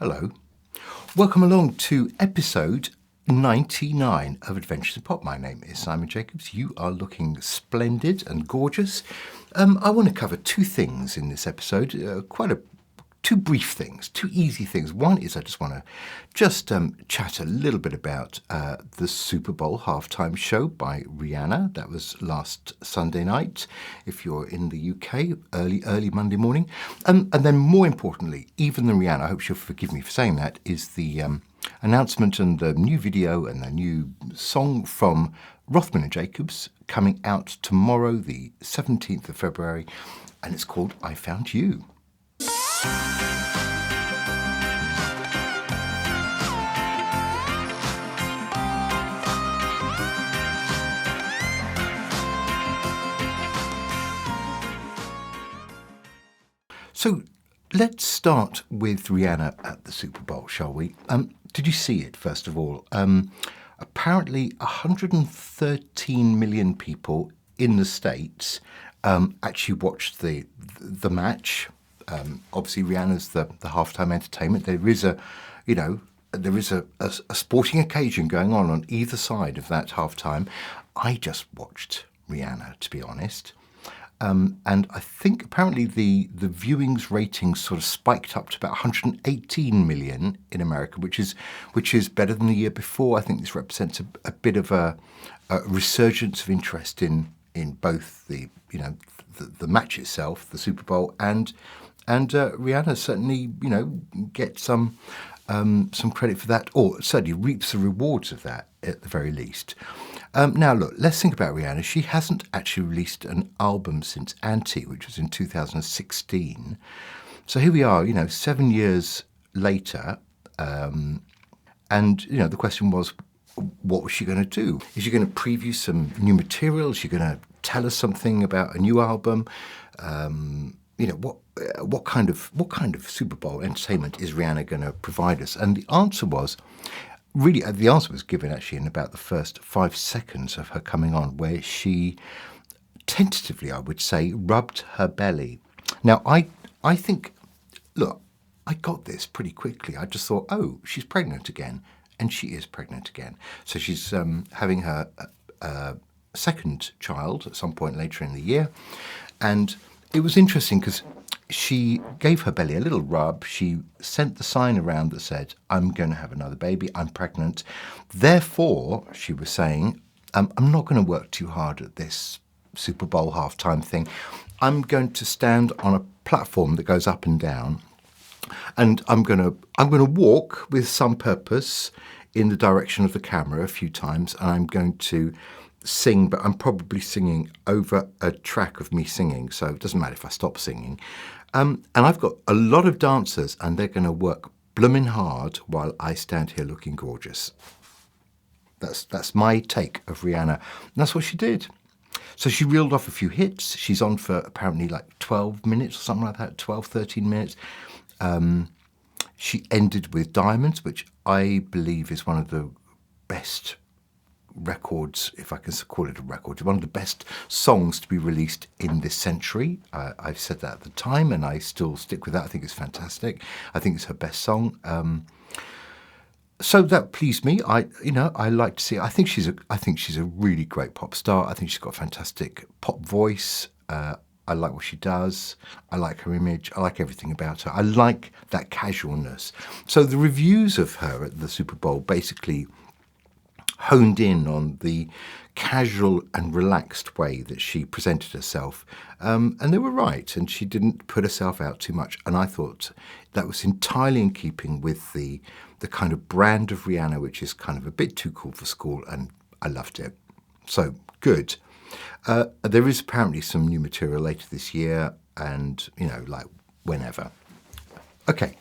Hello. Welcome along to episode 99 of Adventures in Pop. My name is Simon Jacobs. You are looking splendid and gorgeous. I want to cover two things in this episode, two brief things, two easy things. One is I just want to chat a little bit about the Super Bowl halftime show by Rihanna. That was last Sunday night, if you're in the UK, early Monday morning. And then more importantly, even than Rihanna, I hope she'll forgive me for saying that, is the announcement and the new video and the new song from Rothman Jacobs coming out tomorrow, the 17th of February, and it's called I Found You. So let's start with Rihanna at the Super Bowl, shall we? Did you see it, first of all? Apparently 113 million people in the States actually watched the match. Obviously, Rihanna's the halftime entertainment. There is a sporting occasion going on either side of that halftime. I just watched Rihanna, to be honest. And I think apparently the viewings ratings sort of spiked up to about 118 million in America, which is better than the year before. I think this represents a bit of a resurgence of interest in both the match itself, the Super Bowl, and Rihanna certainly gets some credit for that, or certainly reaps the rewards of that at the very least. Now, look, let's think about Rihanna. She hasn't actually released an album since Anti, which was in 2016. So here we are, 7 years later. And, the question was, what was she going to do? Is she going to preview some new material? Is she going to tell us something about a new album? What kind of Super Bowl entertainment is Rihanna going to provide us? And the answer was given actually in about the first 5 seconds of her coming on, where she tentatively, I would say, rubbed her belly. Now, I think, look, I got this pretty quickly. I just thought, oh, she's pregnant again. And she is pregnant again. So she's having her second child at some point later in the year. And it was interesting because she gave her belly a little rub. She sent the sign around that said, I'm going to have another baby. I'm pregnant. Therefore, she was saying, I'm not going to work too hard at this Super Bowl halftime thing. I'm going to stand on a platform that goes up and down. And I'm going to walk with some purpose in the direction of the camera a few times. And I'm going to sing, but I'm probably singing over a track of me singing. So it doesn't matter if I stop singing. And I've got a lot of dancers, and they're going to work blooming hard while I stand here looking gorgeous. That's my take of Rihanna. And that's what she did. So she reeled off a few hits. She's on for apparently like 12 minutes or something like that, 12, 13 minutes. She ended with Diamonds, which I believe is one of the best records, if I can call it a record, one of the best songs to be released in this century. I've said that at the time, and I still stick with that. I think it's fantastic. I think it's her best song. So that pleased me. I like to see it. I think she's a really great pop star. I think she's got a fantastic pop voice. I like what she does. I like her image. I like everything about her. I like that casualness. So the reviews of her at the Super Bowl basically honed in on the casual and relaxed way that she presented herself. And they were right, and she didn't put herself out too much. And I thought that was entirely in keeping with the kind of brand of Rihanna, which is kind of a bit too cool for school, and I loved it. So, good. There is apparently some new material later this year, and, like whenever. Okay.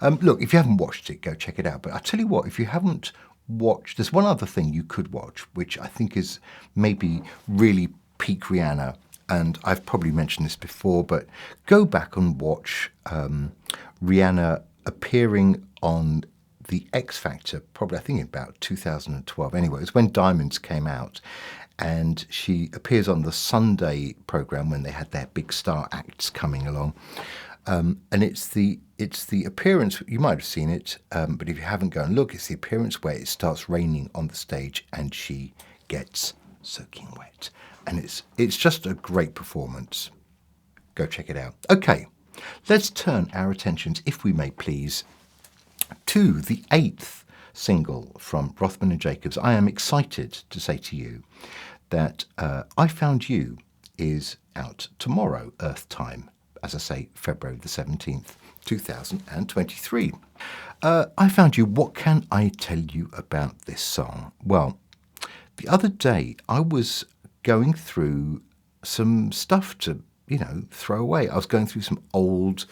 Look, if you haven't watched it, go check it out. But I tell you what, if you haven't watched, there's one other thing you could watch, which I think is maybe really peak Rihanna. And I've probably mentioned this before, but go back and watch Rihanna appearing on the X Factor, probably I think about 2012. Anyway, it was when Diamonds came out. And she appears on the Sunday programme when they had their big star acts coming along. And it's the appearance, you might have seen it, but if you haven't, go and look. It's the appearance where it starts raining on the stage and she gets soaking wet. And it's just a great performance. Go check it out. Okay, let's turn our attentions, if we may please, to the 8th single from Rothman and Jacobs. I am excited to say to you that I Found You is out tomorrow, Earth time. As I say, February the 17th, 2023. I Found You, what can I tell you about this song? Well, the other day I was going through some stuff to, throw away. I was going through some old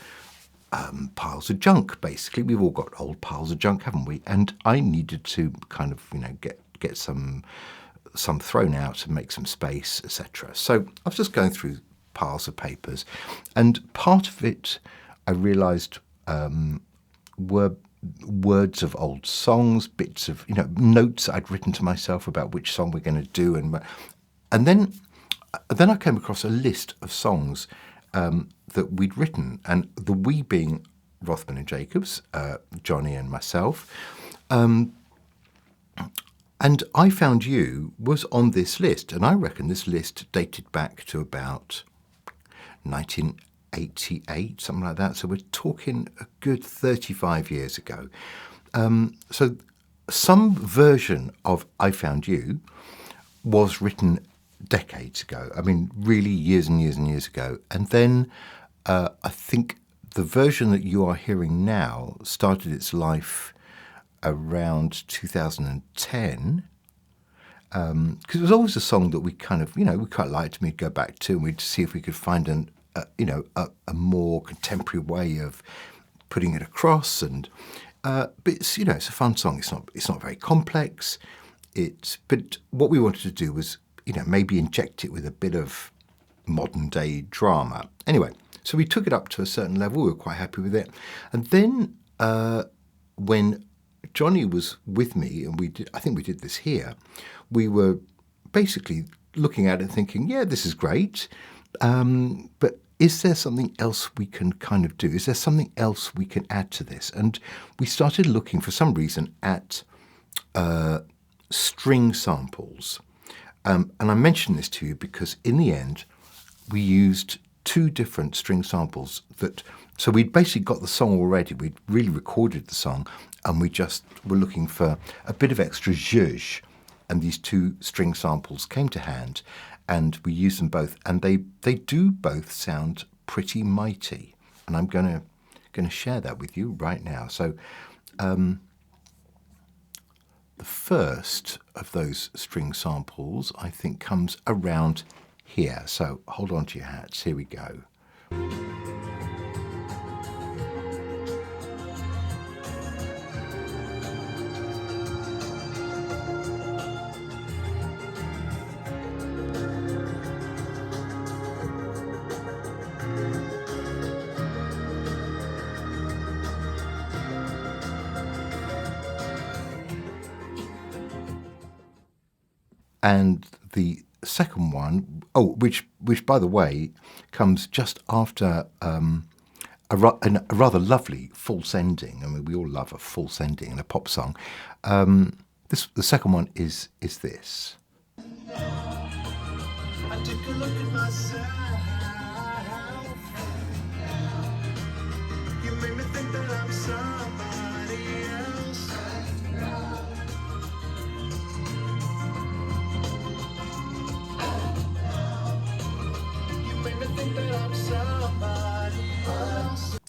piles of junk, basically. We've all got old piles of junk, haven't we? And I needed to kind of, get some thrown out and make some space, etc. So I was just going through piles of papers, and part of it I realised were words of old songs, bits of notes I'd written to myself about which song we're going to do, and then I came across a list of songs that we'd written, and the we being Rothman and Jacobs, Johnny and myself. And I Found You was on this list, and I reckon this list dated back to about 1988, something like that. So we're talking a good 35 years ago. So some version of I Found You was written decades ago. I mean, really years and years and years ago. And then I think the version that you are hearing now started its life around 2010, because it was always a song that we kind of, we quite liked, and we'd go back to, and we'd see if we could find a more contemporary way of putting it across. And but it's it's a fun song. It's not very complex. But what we wanted to do was maybe inject it with a bit of modern day drama. Anyway, so we took it up to a certain level. We were quite happy with it, and then when Johnny was with me, and I think we did this here, we were basically looking at it thinking, yeah, this is great, but is there something else we can kind of do? Is there something else we can add to this? And we started looking, for some reason, at string samples. And I mention this to you because in the end, we used 2 different string samples so we'd basically got the song already. We'd really recorded the song, and we just were looking for a bit of extra zhuzh, and these 2 string samples came to hand, and we used them both, and they do both sound pretty mighty, and I'm going to share that with you right now. So the first of those string samples, I think, comes around here. So hold on to your hats. Here we go. And the second one, which by the way, comes just after a rather lovely false ending. I mean, we all love a false ending in a pop song. The second one is this. I took a look at myself. You made me think that I'm somebody else.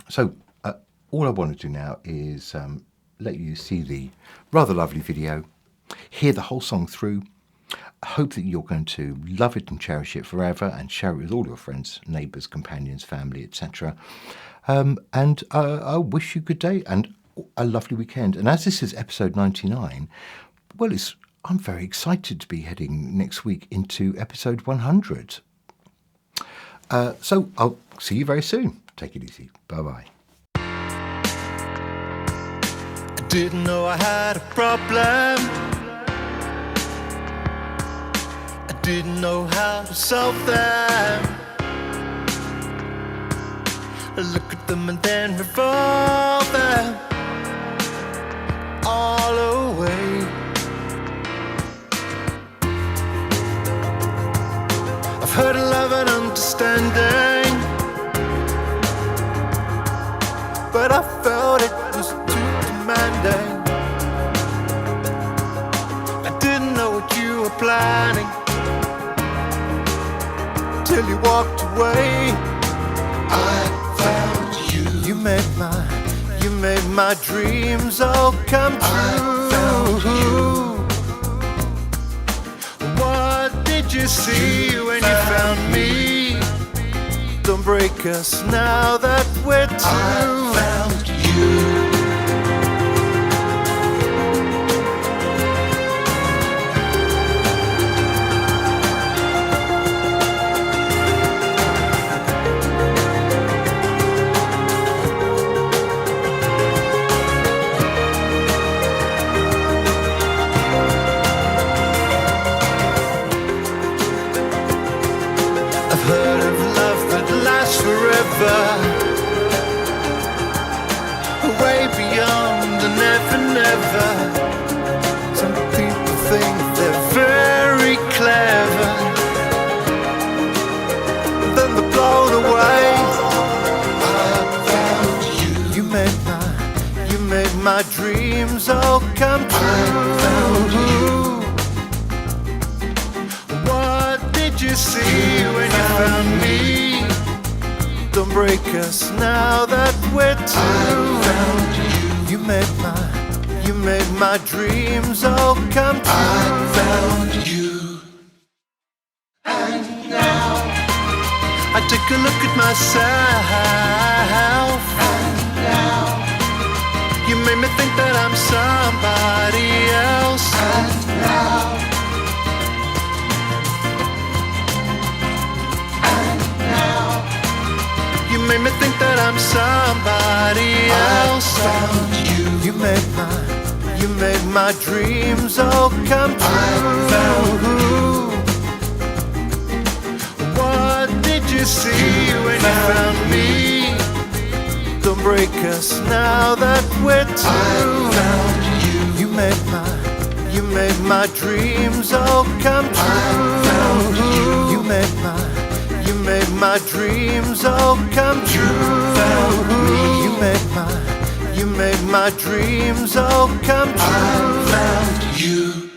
So all I want to do now is let you see the rather lovely video, hear the whole song through. I hope that you're going to love it and cherish it forever, and share it with all your friends, neighbours, companions, family, etc. And I wish you a good day and a lovely weekend. And as this is episode 99, well, I'm very excited to be heading next week into episode 100. So I'll see you very soon. Take it easy. Bye-bye. I didn't know I had a problem. I didn't know how to solve them. Look at them and then revolve them all away. I've heard of love and understanding, but I felt it was too demanding. I didn't know what you were planning till you walked away. I found you. You made my dreams all come true. I found you. What did you see when you found me? Don't break us now that we're two. I found you. I've heard of love that lasts forever, way beyond the never, never. Some people think they're very clever, then they're blown away. I found you. You made my dreams all come true. I found you. You see when you found me? Don't break us now that we're two. I found you. You made my dreams all come true. I found you. And now I take a look at myself. And now you made me think that I'm somebody else. And now you made me think that I'm somebody else. I found you. You made my dreams all come true. I found you. What did you see when you found me? Don't break us now that we're two. I found you. You made my dreams all come true. I found you. You made my dreams all come true. You made my dreams all come true. I found you.